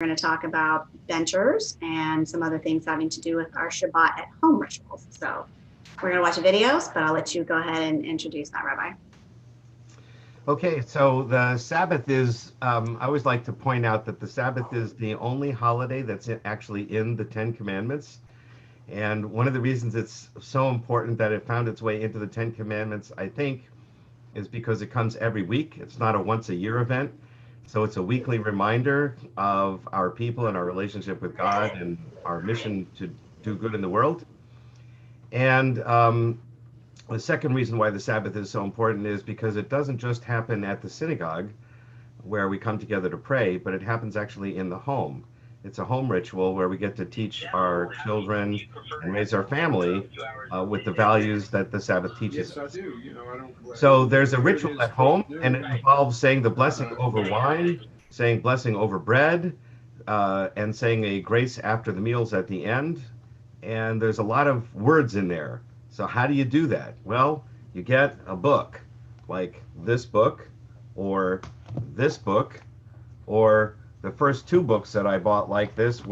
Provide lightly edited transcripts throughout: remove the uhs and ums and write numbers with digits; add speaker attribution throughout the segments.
Speaker 1: We're going to talk about benchers and some other things having to do with our Shabbat at home rituals. So we're going to watch videos, but I'll let you go ahead and introduce that, Rabbi.
Speaker 2: Okay, so the Sabbath is, I always like to point out that the Sabbath is the only holiday that's actually in the Ten Commandments. And one of the reasons it's so important that it found its way into the Ten Commandments, I think, is because it comes every week. It's not a once-a-year event. So it's a weekly reminder of our people and our relationship with God and our mission to do good in the world. And the second reason why the Sabbath is so important is because it doesn't just happen at the synagogue where we come together to pray, but it happens actually in the home. It's a home ritual where we get to teach our children and raise our family with the values that the Sabbath teaches us. So there's a ritual at home, and it involves saying the blessing over wine, saying blessing over bread, and saying a grace after the meals at the end. And there's a lot of words in there. So how do you do that? Well, you get a book, like this book, or this book, or the first two books that I bought like this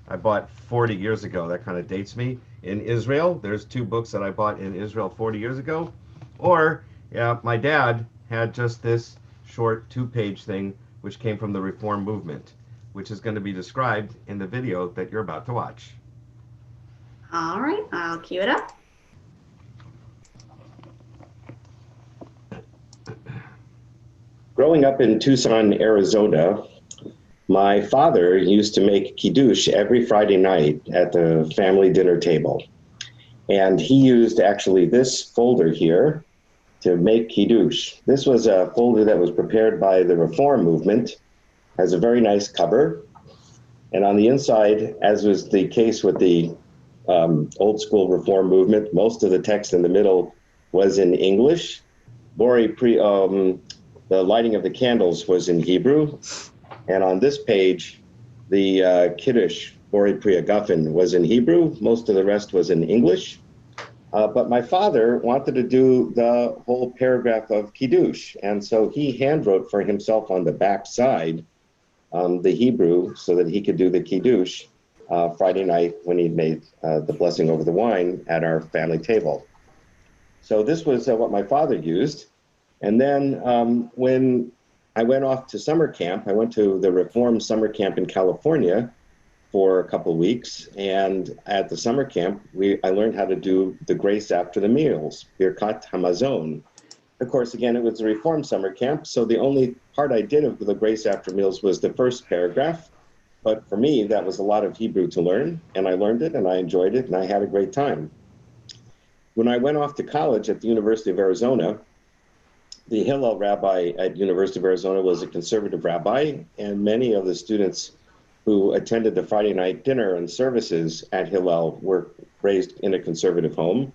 Speaker 2: I bought 40 years ago. That kind of dates me. In Israel, there's two books that I bought in Israel 40 years ago. Or, yeah, my dad had just this short 2-page thing, which came from the Reform movement, which is going to be described in the video that you're about to watch.
Speaker 1: All right, I'll cue it up.
Speaker 3: Growing up in Tucson, Arizona, my father used to make kiddush every Friday night at the family dinner table. And he used actually this folder here to make kiddush. This was a folder that was prepared by the Reform movement, has a very nice cover. And on the inside, as was the case with the old school Reform movement, most of the text in the middle was in English. The lighting of the candles was in Hebrew. And on this page, the Kiddush, Bori Priya Guffin, was in Hebrew. Most of the rest was in English. But my father wanted to do the whole paragraph of Kiddush. And so he hand wrote for himself on the back side the Hebrew so that he could do the Kiddush Friday night when he made the blessing over the wine at our family table. So this was what my father used. And then when I went off to summer camp, I went to the Reform summer camp in California for a couple of weeks. And at the summer camp, I learned how to do the grace after the meals, Birkat Hamazon. Of course, again, it was a Reform summer camp, so the only part I did of the grace after meals was the first paragraph. But for me, that was a lot of Hebrew to learn, and I learned it, and I enjoyed it, and I had a great time. When I went off to college at the University of Arizona, the Hillel rabbi at University of Arizona was a conservative rabbi, and many of the students who attended the Friday night dinner and services at Hillel were raised in a conservative home.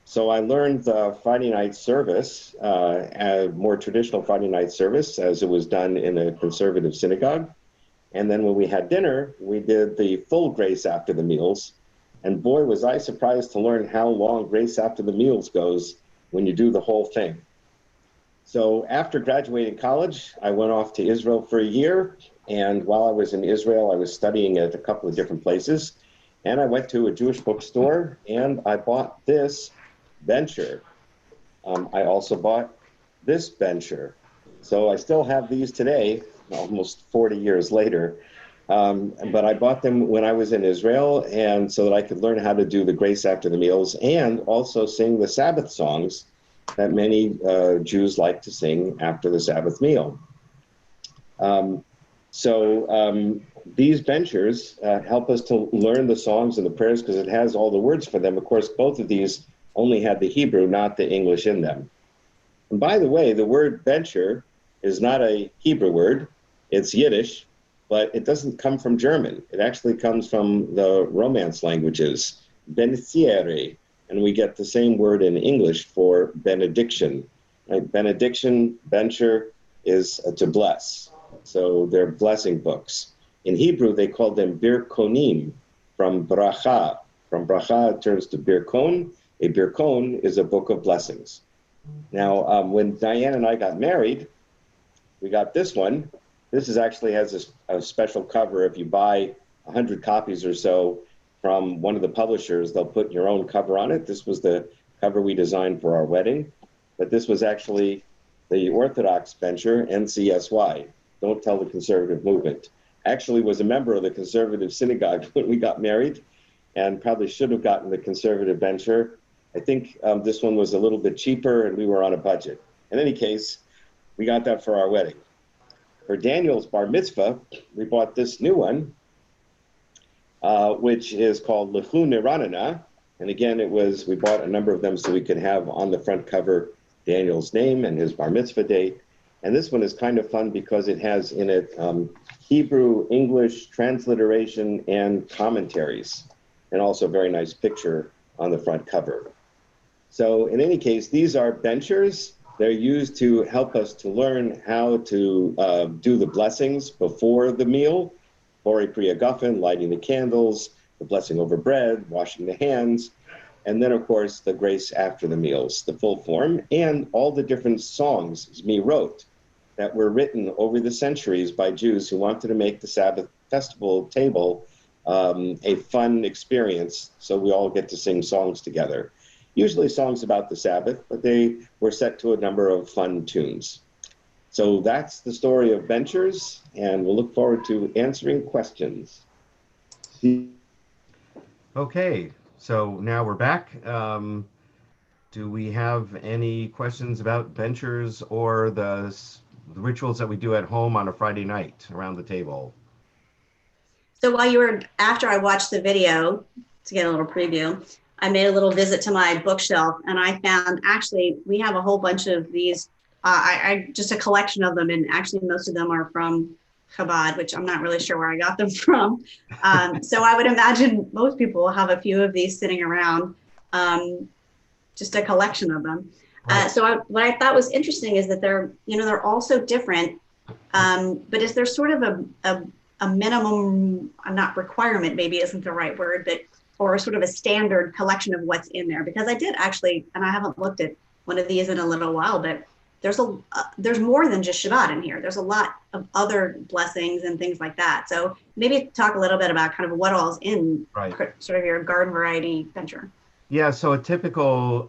Speaker 3: So I learned the Friday night service, a more traditional Friday night service, as it was done in a conservative synagogue. And then when we had dinner, we did the full grace after the meals. And boy, was I surprised to learn how long grace after the meals goes when you do the whole thing. So after graduating college, I went off to Israel for a year. And while I was in Israel, I was studying at a couple of different places. And I went to a Jewish bookstore and I bought this bencher. I also bought this bencher. So I still have these today, almost 40 years later. But I bought them when I was in Israel, and so that I could learn how to do the grace after the meals and also sing the Sabbath songs that many Jews like to sing after the Sabbath meal. These benchers help us to learn the songs and the prayers because it has all the words for them. Of course, both of these only had the Hebrew, not the English in them. And by the way, the word bencher is not a Hebrew word, it's Yiddish, but it doesn't come from German. It actually comes from the Romance languages, benediziere, and we get the same word in English for benediction. Right? Benediction, bencher, is to bless. So they're blessing books. In Hebrew, they called them birkonim, from bracha. From bracha, it turns to birkon. A birkon is a book of blessings. Now, when Diane and I got married, we got this one, This is actually has a special cover. If you buy 100 copies or so from one of the publishers, they'll put your own cover on it. This was the cover we designed for our wedding, but this was actually the Orthodox bencher, NCSY, Don't Tell the Conservative Movement. Actually was a member of the conservative synagogue when we got married, and probably should have gotten the conservative bencher. I think this one was a little bit cheaper and we were on a budget. In any case, we got that for our wedding. For Daniel's bar mitzvah, we bought this new one, which is called Lechu Niranana. And again, we bought a number of them so we could have on the front cover Daniel's name and his bar mitzvah date. And this one is kind of fun because it has in it Hebrew, English, transliteration, and commentaries, and also a very nice picture on the front cover. So in any case, these are benchers. They're used to help us to learn how to do the blessings before the meal, Borei Pri Hagafen, lighting the candles, the blessing over bread, washing the hands, and then, of course, the grace after the meals, the full form, and all the different songs Zmi wrote that were written over the centuries by Jews who wanted to make the Sabbath festival table a fun experience, so we all get to sing songs together. Usually songs about the Sabbath, but they were set to a number of fun tunes. So that's the story of benchers, and we'll look forward to answering questions.
Speaker 2: Okay, so now we're back. Do we have any questions about benchers or the rituals that we do at home on a Friday night around the table?
Speaker 1: So after I watched the video, to get a little preview, I made a little visit to my bookshelf, and I found actually we have a whole bunch of these, just a collection of them, and actually most of them are from Chabad, which I'm not really sure where I got them from. So I would imagine most people will have a few of these sitting around, just a collection of them.
Speaker 2: Right.
Speaker 1: What I thought was interesting is that they're all so different, but is there sort of a minimum, not requirement, maybe isn't the right word, but or sort of a standard collection of what's in there? Because I did actually, and I haven't looked at one of these in a little while, but there's more than just Shabbat in here. There's a lot of other blessings and things like that. So maybe talk a little bit about kind of what all's in sort of your garden variety bencher.
Speaker 2: Yeah, so a typical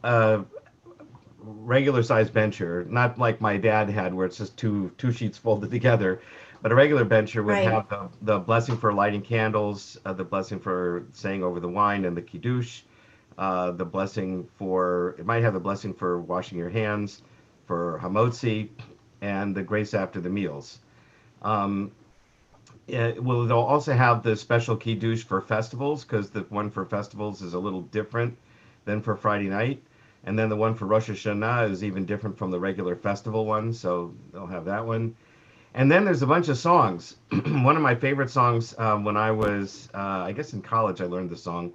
Speaker 2: regular size bencher, not like my dad had where it's just two sheets folded together, but a regular bencher would have the blessing for lighting candles, the blessing for saying over the wine and the kiddush, the blessing it might have the blessing for washing your hands, for hamotzi, and the grace after the meals. They'll also have the special kiddush for festivals, because the one for festivals is a little different than for Friday night. And then the one for Rosh Hashanah is even different from the regular festival one, so they'll have that one. And then there's a bunch of songs. One of my favorite songs when I was, I guess in college I learned the song,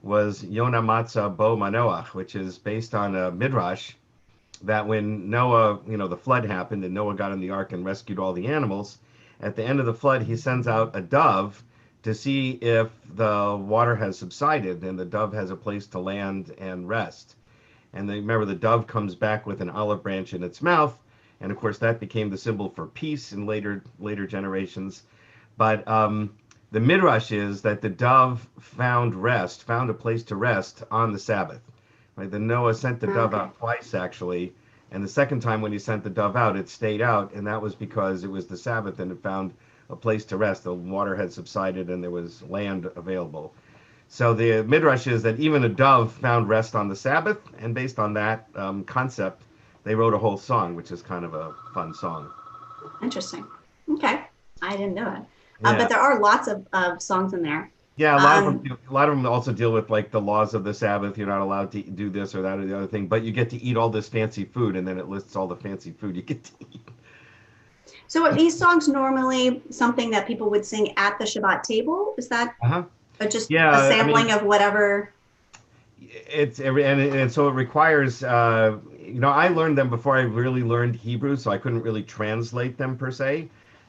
Speaker 2: was Yona Matzah Bo Manoach, which is based on a midrash that when Noah, the flood happened and Noah got in the ark and rescued all the animals, at the end of the flood he sends out a dove to see if the water has subsided and the dove has a place to land and rest. And remember, the dove comes back with an olive branch in its mouth, and of course that became the symbol for peace in later generations. But the midrash is that the dove found a place to rest on the Sabbath. Right? The Noah sent the dove out twice actually, and the second time when he sent the dove out, it stayed out, and that was because it was the Sabbath and it found a place to rest. The water had subsided and there was land available. So the midrash is that even a dove found rest on the Sabbath, and based on that concept, they wrote a whole song, which is kind of a fun song.
Speaker 1: Interesting. Okay, I didn't know it. But there are lots of songs in there.
Speaker 2: Yeah, a lot of them also deal with like the laws of the Sabbath. You're not allowed to do this or that or the other thing, but you get to eat all this fancy food, and then it lists all the fancy food you get to eat.
Speaker 1: So are these songs normally something that people would sing at the Shabbat table? Is that just a sampling of whatever?
Speaker 2: It's and so it requires. I learned them before I really learned Hebrew, so I couldn't really translate them per se.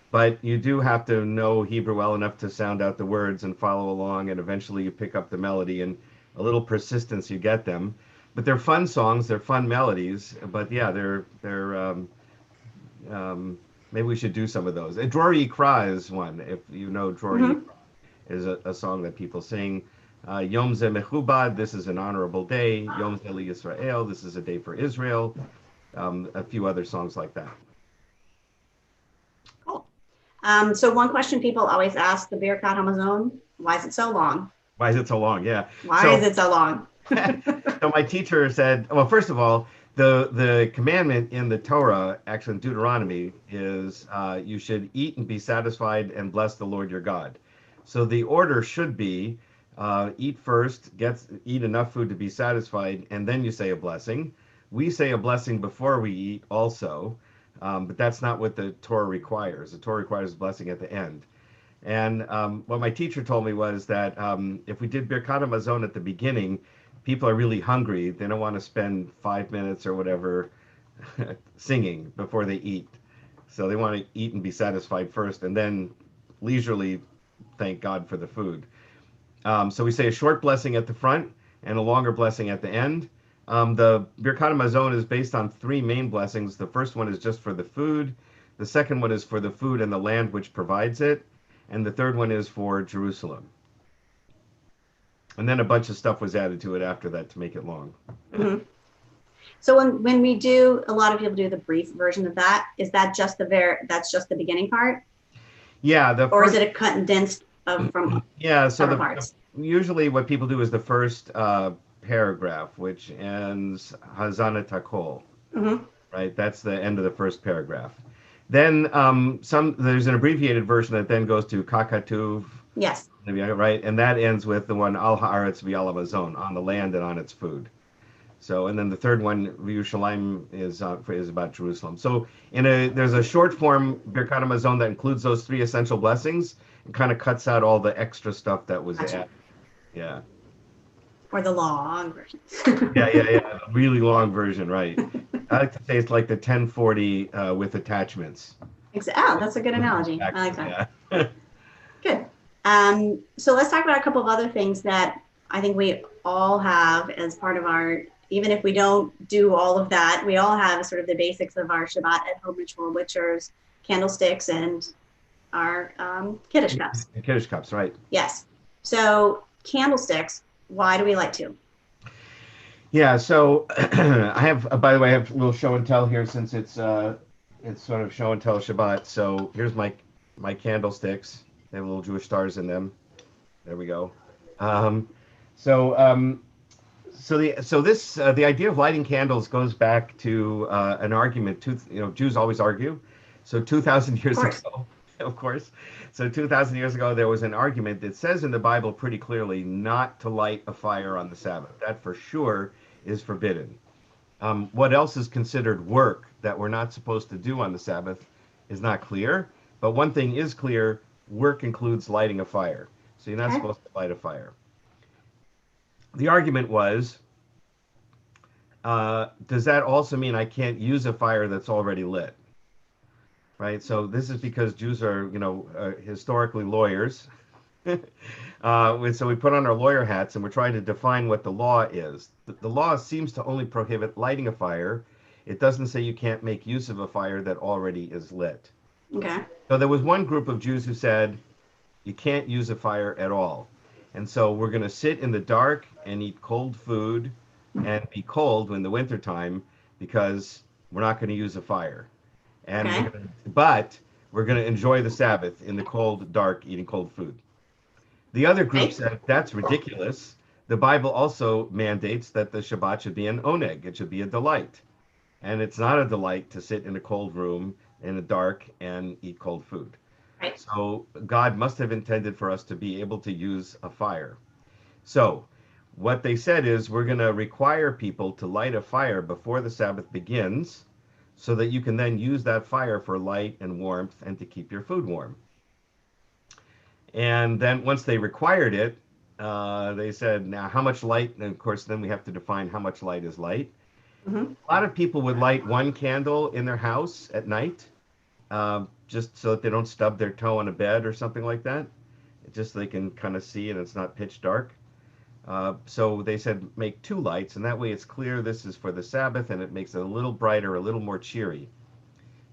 Speaker 2: But you do have to know Hebrew well enough to sound out the words and follow along, and eventually you pick up the melody, and a little persistence you get them. But they're fun songs, they're fun melodies. But yeah, they're Maybe we should do some of those. Dror Yikra is one. If you know Dror Yikra is a song that people sing. Yom Ze Mechubad, this is an honorable day. Yom Ze Li Yisrael, this is a day for Israel. A few other songs like that.
Speaker 1: Cool. So one question people always ask, the Birkat Hamazon, why is it so long?
Speaker 2: Why is it so long? Yeah.
Speaker 1: Why is it so long?
Speaker 2: So my teacher said, well, first of all, the commandment in the Torah, actually in Deuteronomy, is you should eat and be satisfied and bless the Lord your God. So the order should be eat first, eat enough food to be satisfied, and then you say a blessing. We say a blessing before we eat also, but that's not what the Torah requires. The Torah requires a blessing at the end. And what my teacher told me was that if we did Birkat Hamazon at the beginning, people are really hungry. They don't want to spend 5 minutes or whatever singing before they eat. So they want to eat and be satisfied first, and then leisurely thank God for the food. So we say a short blessing at the front and a longer blessing at the end. The Birkat Hamazon is based on 3 main blessings. The first one is just for the food. The second one is for the food and the land which provides it. And the third one is for Jerusalem. And then a bunch of stuff was added to it after that to make it long.
Speaker 1: Mm-hmm. So when we do, a lot of people do the brief version of that. Is that just that's just the beginning part?
Speaker 2: Yeah.
Speaker 1: Or is it a condensed from several parts?
Speaker 2: Usually what people do is the first paragraph, which ends Hazana Takol.
Speaker 1: Mm-hmm.
Speaker 2: Right? That's the end of the first paragraph. Then there's an abbreviated version that then goes to Kakatuv.
Speaker 1: Yes.
Speaker 2: Right? And that ends with the one Al Haaretz V'Al Hamazon, on the land and on its food. So, and then the third one, Yerushalayim, is about Jerusalem. So there's a short form Birkat Hamazon that includes those 3 essential blessings and kind of cuts out all the extra stuff that was added. Yeah.
Speaker 1: Or the long version.
Speaker 2: Yeah. The really long version, right. I like to say it's like the 1040 with attachments.
Speaker 1: Oh, that's a good analogy. I like that.
Speaker 2: Yeah.
Speaker 1: Good. So let's talk about a couple of other things that I think we all have as part of our, even if we don't do all of that, we all have sort of the basics of our Shabbat at home ritual, which are candlesticks and our Kiddush cups.
Speaker 2: Kiddush cups, right.
Speaker 1: Yes. So candlesticks, why do we light 2?
Speaker 2: Yeah, so I have, by the way, I have a little show and tell here since it's sort of show and tell Shabbat. So here's my candlesticks. They have little Jewish stars in them. There we go. The idea of lighting candles goes back to an argument. Jews always argue. So 2,000 years ago, of course. So 2,000 years ago, there was an argument that says in the Bible pretty clearly not to light a fire on the Sabbath. That for sure is forbidden. What else is considered work that we're not supposed to do on the Sabbath is not clear. But one thing is clear: work includes lighting a fire. So you're not supposed to light a fire. The argument was, does that also mean I can't use a fire that's already lit? Right. So this is because Jews are, historically lawyers. So we put on our lawyer hats and we're trying to define what the law is. The law seems to only prohibit lighting a fire. It doesn't say you can't make use of a fire that already is lit.
Speaker 1: Okay.
Speaker 2: So there was one group of Jews who said you can't use a fire at all. And so we're going to sit in the dark and eat cold food and be cold in the wintertime because we're not going to use a fire. And but we're going to enjoy the Sabbath in the cold, dark, eating cold food. The other group said that's ridiculous. The Bible also mandates that the Shabbat should be an oneg. It should be a delight. And it's not a delight to sit in a cold room in the dark and eat cold food.
Speaker 1: Right.
Speaker 2: So God must have intended for us to be able to use a fire. So what they said is we're going to require people to light a fire before the Sabbath begins so that you can then use that fire for light and warmth and to keep your food warm. And then once they required it, they said, now how much light? And of course, then we have to define how much light is light.
Speaker 1: Mm-hmm.
Speaker 2: A lot of people would light one candle in their house at night, just so that they don't stub their toe on a bed or something like that. Just so they can kind of see and it's not pitch dark. So they said make 2 lights, and that way it's clear this is for the Sabbath, and it makes it a little brighter, a little more cheery.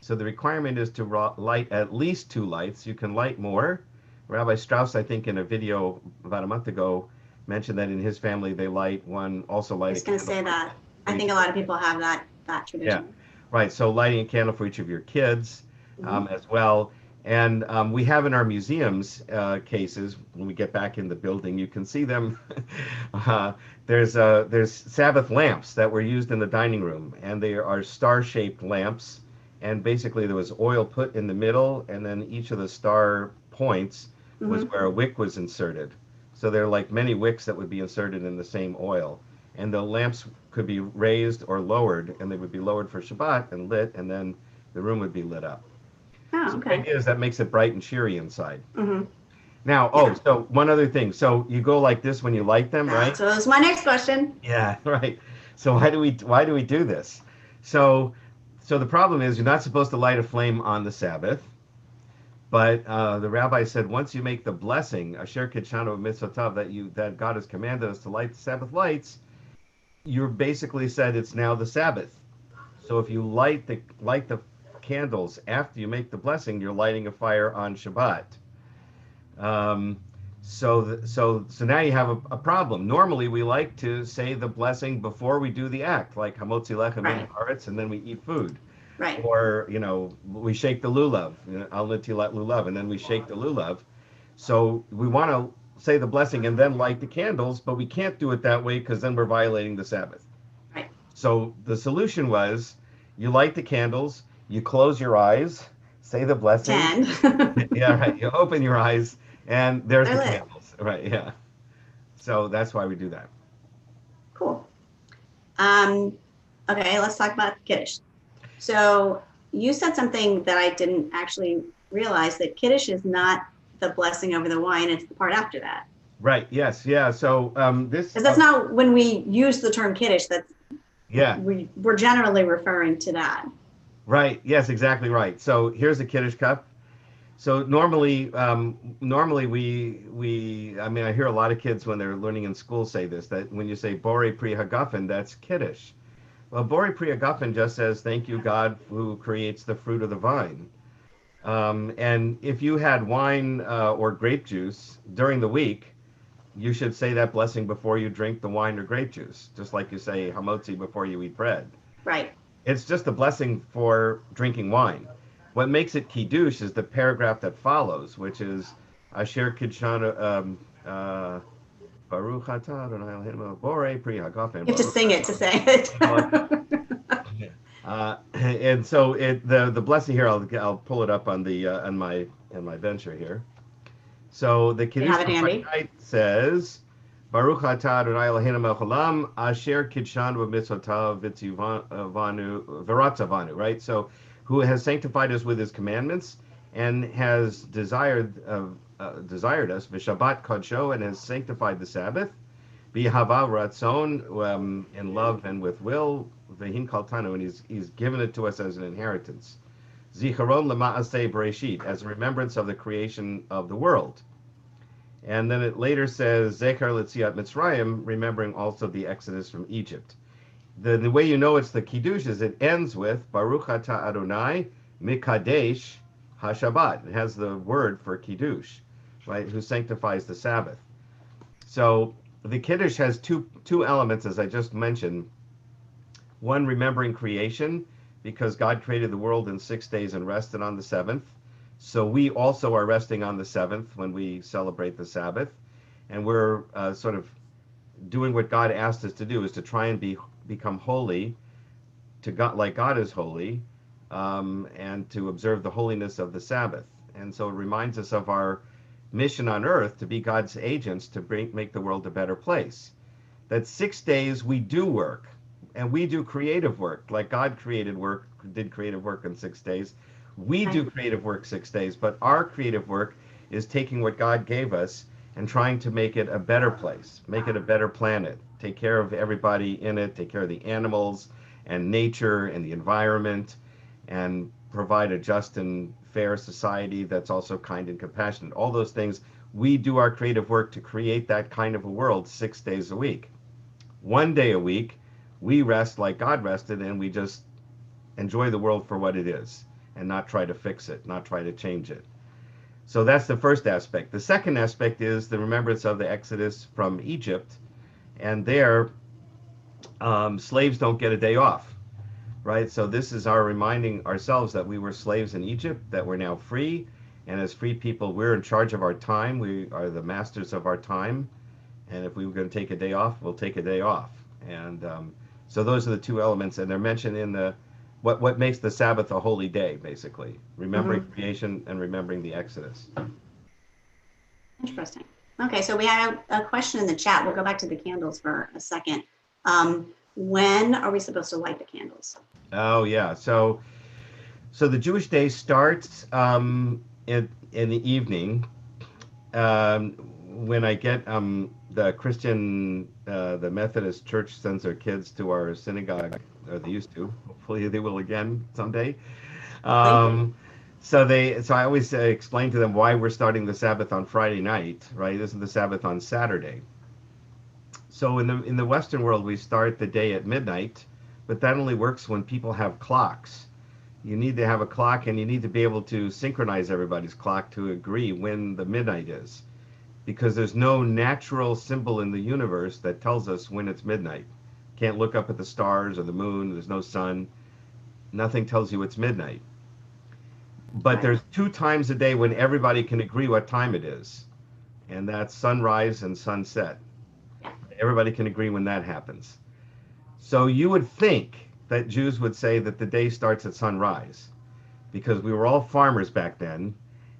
Speaker 2: So the requirement is to light at least 2 lights. You can light more. Rabbi Strauss, I think, in a video about a month ago, mentioned that in his family they light one, also
Speaker 1: I
Speaker 2: light a
Speaker 1: was going to
Speaker 2: candle.
Speaker 1: say that. I think a lot of people have that
Speaker 2: Yeah,
Speaker 1: tradition.
Speaker 2: right. So lighting a candle for each of your kids
Speaker 1: Mhm.
Speaker 2: as well. And we have in our museums cases, when we get back in the building, you can see them. uh, there's Sabbath lamps that were used in the dining room, and they are star-shaped lamps. And basically, there was oil put in the middle, and then each of the star points was
Speaker 1: Mhm.
Speaker 2: where a wick was inserted. So there are like many wicks that would be inserted in the same oil. And the lamps could be raised or lowered, and they would be lowered for Shabbat and lit, and then the room would be lit up.
Speaker 1: Oh,
Speaker 2: So the
Speaker 1: okay.
Speaker 2: idea is that makes it bright and cheery inside.
Speaker 1: Mhm.
Speaker 2: Now,
Speaker 1: Yeah.
Speaker 2: so one other thing. So you go like this when you light them, right?
Speaker 1: So that was my next question.
Speaker 2: Yeah, right. So why do we do this? So the problem is you're not supposed to light a flame on the Sabbath, but the rabbi said once you make the blessing, Asher Kitshanu Mitzvotav, that God has commanded us to light the Sabbath lights, you're basically said it's now the Sabbath. So if you light the candles after you make the blessing, you're lighting a fire on Shabbat. Um, so now you have a problem. Normally we like to say the blessing before we do the act, like Hamotzi Lechem in
Speaker 1: Right.
Speaker 2: Haaretz, and then we eat food.
Speaker 1: Right.
Speaker 2: Or, we shake the lulav, Al Netilat Lulav, and then we shake the lulav. So we want to say the blessing and then light the candles, but we can't do it that way because then we're violating the Sabbath.
Speaker 1: Right.
Speaker 2: So the solution was you light the candles, you close your eyes, say the blessing.
Speaker 1: 10.
Speaker 2: Yeah, right. You open your eyes, and there's
Speaker 1: They're
Speaker 2: the
Speaker 1: lit.
Speaker 2: candles. Right, yeah. So that's why we do that.
Speaker 1: Cool. Okay, let's talk about Kiddush. So you said something that I didn't actually realize, that Kiddush is not the blessing over the wine, it's the part after that.
Speaker 2: Right, yes, yeah. So this.
Speaker 1: Because that's not when we use the term Kiddush,
Speaker 2: Yeah,
Speaker 1: we're generally referring to that.
Speaker 2: right. Yes, exactly right. So here's a Kiddush cup. So normally I mean, I hear a lot of kids when they're learning in school say this, that when you say Borei Pri Hagafen, that's Kiddush. Well, Borei Pri Hagafen just says, thank you, God, who creates the fruit of the vine. And if you had wine or grape juice during the week, you should say that blessing before you drink the wine or grape juice, just like you say hamotzi before you eat bread.
Speaker 1: Right.
Speaker 2: It's just a blessing for drinking wine. What makes it kiddush is the paragraph that follows, which is Asher Kidshana Baruch Atah Adonai Eloheinu Borei Pri Hagafen.
Speaker 1: You have to sing it to say it.
Speaker 2: And so the blessing here, I'll pull it up on the on my venture here. So the Kiddush night says, Baruch atah Adonai Eloheinu melech haolam asher kidshanu b'mitzvotav v'ratzavanu, right? So who has sanctified us with his commandments and has desired us v'shabbat kodsho, and has sanctified the Sabbath b'hava ratzon, in love and with will, v'hin kaltanu, and he's given it to us as an inheritance. Zicharon lema'aseh Bereshit, as a remembrance of the creation of the world. And then it later says, Zechar Letziat Mitzrayim, remembering also the exodus from Egypt. The way you know it's the Kiddush is it ends with Baruch Atah Adonai Mikadesh HaShabbat. It has the word for Kiddush, right, who sanctifies the Sabbath. So the Kiddush has two elements, as I just mentioned. One, remembering creation, because God created the world in 6 days and rested on the seventh. So we also are resting on the seventh when we celebrate the Sabbath. And we're sort of doing what God asked us to do, is to try and become holy to God, like God is holy, and to observe the holiness of the Sabbath. And so it reminds us of our mission on earth to be God's agents to make the world a better place. That 6 days we do work, and we do creative work, like God did creative work in 6 days. We do creative work 6 days, but our creative work is taking what God gave us and trying to make it a better place, make it a better planet, take care of everybody in it, take care of the animals and nature and the environment, and provide a just and fair society that's also kind and compassionate. All those things, we do our creative work to create that kind of a world 6 days a week. 1 day a week, we rest like God rested, and we just enjoy the world for what it is. and not try to fix it, not try to change it. So that's the first aspect. The second aspect is the remembrance of the Exodus from Egypt. And there, slaves don't get a day off, right? So this is our reminding ourselves that we were slaves in Egypt, that we're now free. And as free people, we're in charge of our time. We are the masters of our time. And if we were going to take a day off, we'll take a day off. And so those are the two elements. And they're mentioned in the what makes the Sabbath a holy day, basically. Remembering creation and remembering the Exodus.
Speaker 1: Interesting. Okay, so we had a question in the chat. We'll go back to the candles for a second. When are we supposed to light the candles?
Speaker 2: Oh, yeah. So the Jewish day starts in the evening. When I get the Christian, the Methodist Church sends their kids to our synagogue, or they used to. Hopefully they will again someday. So I always explain to them why we're starting the Sabbath on Friday night, right? Isn't the Sabbath on Saturday? So in the Western world, we start the day at midnight, but that only works when people have clocks. You need to have a clock, and you need to be able to synchronize everybody's clock to agree when the midnight is, because there's no natural symbol in the universe that tells us when it's midnight. Can't look up at the stars or the moon. There's no sun. Nothing tells you it's midnight. But there's 2 times a day when everybody can agree what time it is, and that's sunrise and sunset. Everybody can agree when that happens. So you would think that Jews would say that the day starts at sunrise, because we were all farmers back then,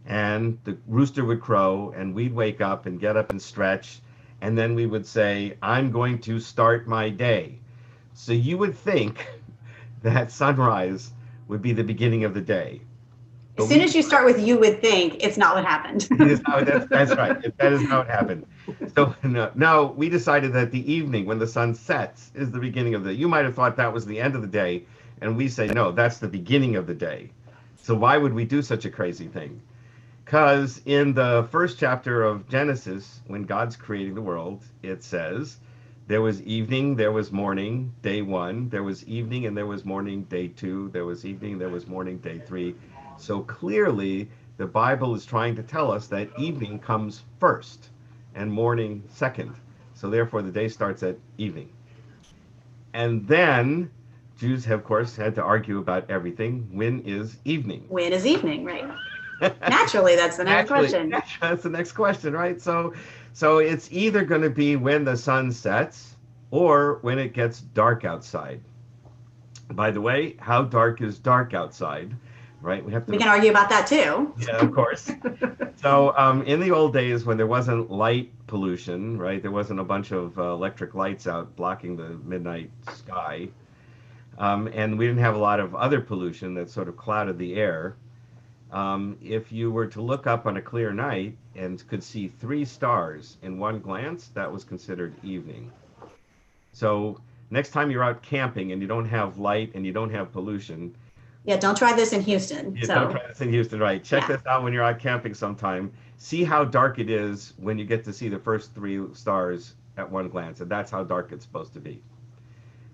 Speaker 2: and the rooster would crow, and we'd wake up and get up and stretch, and then we would say, I'm going to start my day. So you would think that sunrise would be the beginning of the day.
Speaker 1: As soon as you start with "you would think," it's not what happened.
Speaker 2: That's right. That is how it happened. So no, we decided that the evening, when the sun sets, is the beginning of the day. You might have thought that was the end of the day, and we say, no, that's the beginning of the day. So why would we do such a crazy thing? Because in the first chapter of Genesis, when God's creating the world, it says, there was evening, there was morning, day 1. There was evening and there was morning, day 2. There was evening, there was morning, day 3. So clearly, the Bible is trying to tell us that evening comes first and morning second. So therefore, the day starts at evening. And then Jews, have, of course, had to argue about everything. When is evening?
Speaker 1: When is evening, right? Naturally, that's the next question.
Speaker 2: That's the next question, right? So it's either going to be when the sun sets or when it gets dark outside. By the way, how dark is dark outside? Right? We can
Speaker 1: argue about that too.
Speaker 2: Yeah, of course. So in the old days, when there wasn't light pollution, right? There wasn't a bunch of electric lights out blocking the midnight sky. And we didn't have a lot of other pollution that sort of clouded the air. If you were to look up on a clear night and could see 3 stars in one glance, that was considered evening. So next time you're out camping and you don't have light and you don't have pollution.
Speaker 1: Yeah, don't try this in Houston.
Speaker 2: Don't try this in Houston, right? Check this out when you're out camping sometime. See how dark it is when you get to see the first 3 stars at one glance, and that's how dark it's supposed to be.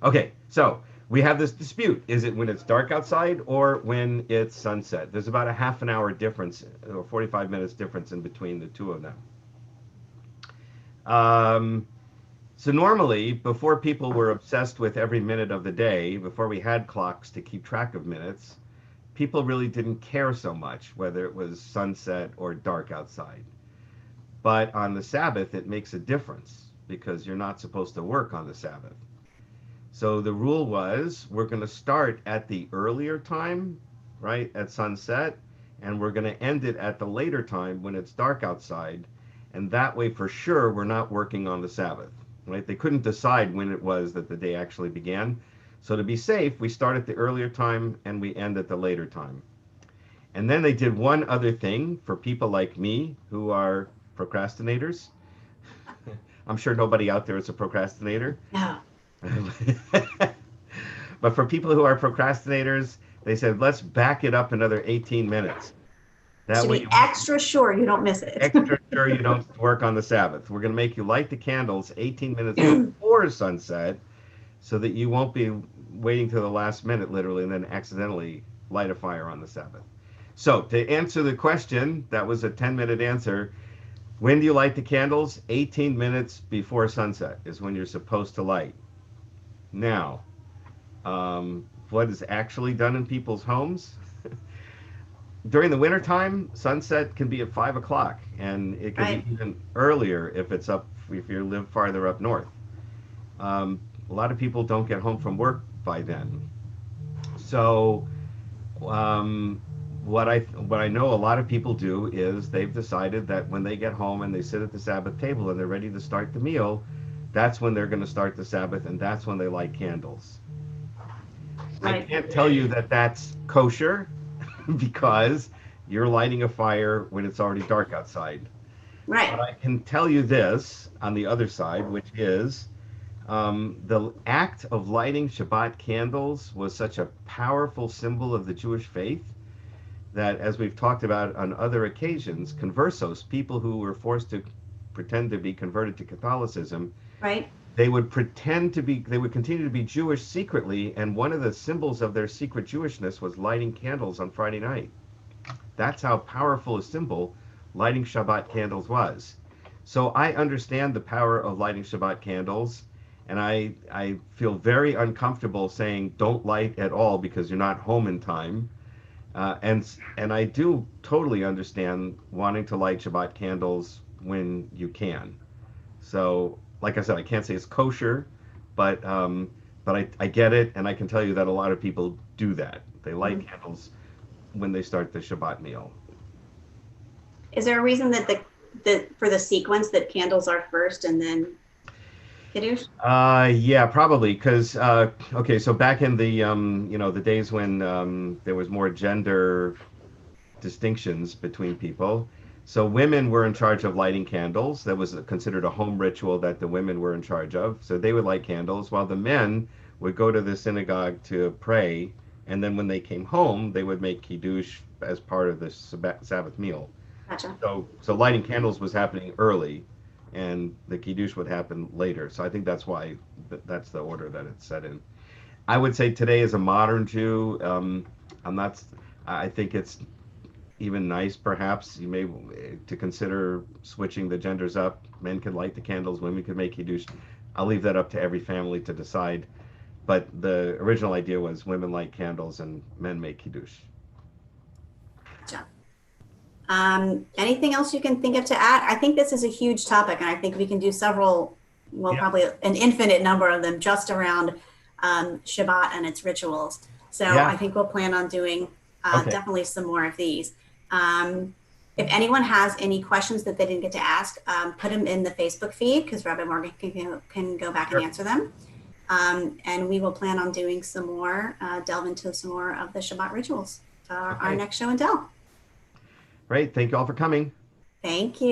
Speaker 2: Okay, so we have this dispute. Is it when it's dark outside or when it's sunset? There's about a half an hour difference or 45 minutes difference in between the two of them. So normally, before people were obsessed with every minute of the day, before we had clocks to keep track of minutes, people really didn't care so much whether it was sunset or dark outside. But on the Sabbath, it makes a difference because you're not supposed to work on the Sabbath. So the rule was we're going to start at the earlier time, right, at sunset, and we're going to end it at the later time when it's dark outside. And that way, for sure, we're not working on the Sabbath. Right? They couldn't decide when it was that the day actually began. So to be safe, we start at the earlier time and we end at the later time. And then they did one other thing for people like me who are procrastinators. I'm sure nobody out there is a procrastinator.
Speaker 1: No.
Speaker 2: But for people who are procrastinators, they said, let's back it up another 18 minutes.
Speaker 1: That way, extra sure you don't miss it.
Speaker 2: Extra sure you don't work on the Sabbath. We're going to make you light the candles 18 minutes before sunset so that you won't be waiting till the last minute, literally, and then accidentally light a fire on the Sabbath. So to answer the question, that was a 10-minute answer. When do you light the candles? 18 minutes before sunset is when you're supposed to light. Now, what is actually done in people's homes? During the wintertime, sunset can be at 5 o'clock, and it can
Speaker 1: Right.
Speaker 2: be even earlier if you live farther up north. A lot of people don't get home from work by then. So, what I know a lot of people do is they've decided that when they get home and they sit at the Sabbath table and they're ready to start the meal, that's when they're going to start the Sabbath, and that's when they light candles. I
Speaker 1: Right.
Speaker 2: can't tell you that that's kosher because you're lighting a fire when it's already dark outside.
Speaker 1: Right.
Speaker 2: But I can tell you this on the other side, which is the act of lighting Shabbat candles was such a powerful symbol of the Jewish faith that, as we've talked about on other occasions, conversos, people who were forced to pretend to be converted to Catholicism,
Speaker 1: Right.
Speaker 2: they would continue to be Jewish secretly, and one of the symbols of their secret Jewishness was lighting candles on Friday night. That's how powerful a symbol lighting Shabbat candles was. So I understand the power of lighting Shabbat candles, and I feel very uncomfortable saying don't light at all because you're not home in time. And I do totally understand wanting to light Shabbat candles when you can. So, like I said, I can't say it's kosher, but I get it, and I can tell you that a lot of people do that. They light candles when they start the Shabbat meal.
Speaker 1: Is there a reason that for the sequence that candles are first and then Kiddush?
Speaker 2: Yeah, probably because okay, so back in the the days when there was more gender distinctions between people. So women were in charge of lighting candles. That was considered a home ritual that the women were in charge of. So they would light candles while the men would go to the synagogue to pray. And then when they came home, they would make kiddush as part of the Sabbath meal.
Speaker 1: Gotcha.
Speaker 2: So lighting candles was happening early, and the kiddush would happen later. So I think that's why that's the order that it's set in. I would say today, as a modern Jew, I'm not. I think it's even nice, perhaps, you may to consider switching the genders up. Men can light the candles, women can make kiddush. I'll leave that up to every family to decide. But the original idea was women light candles and men make kiddush.
Speaker 1: Gotcha. Anything else you can think of to add? I think this is a huge topic, and I think we can do several, well,
Speaker 2: Yeah.
Speaker 1: probably an infinite number of them just around Shabbat and its rituals. So
Speaker 2: Yeah.
Speaker 1: I think we'll plan on doing
Speaker 2: Okay.
Speaker 1: definitely some more of these. If anyone has any questions that they didn't get to ask, put them in the Facebook feed because Rabbi Morgen can go back and answer them. And we will plan on doing some more, delve into some more of the Shabbat rituals for our
Speaker 2: Okay.
Speaker 1: next show and tell.
Speaker 2: Great. Thank you all for coming.
Speaker 1: Thank you.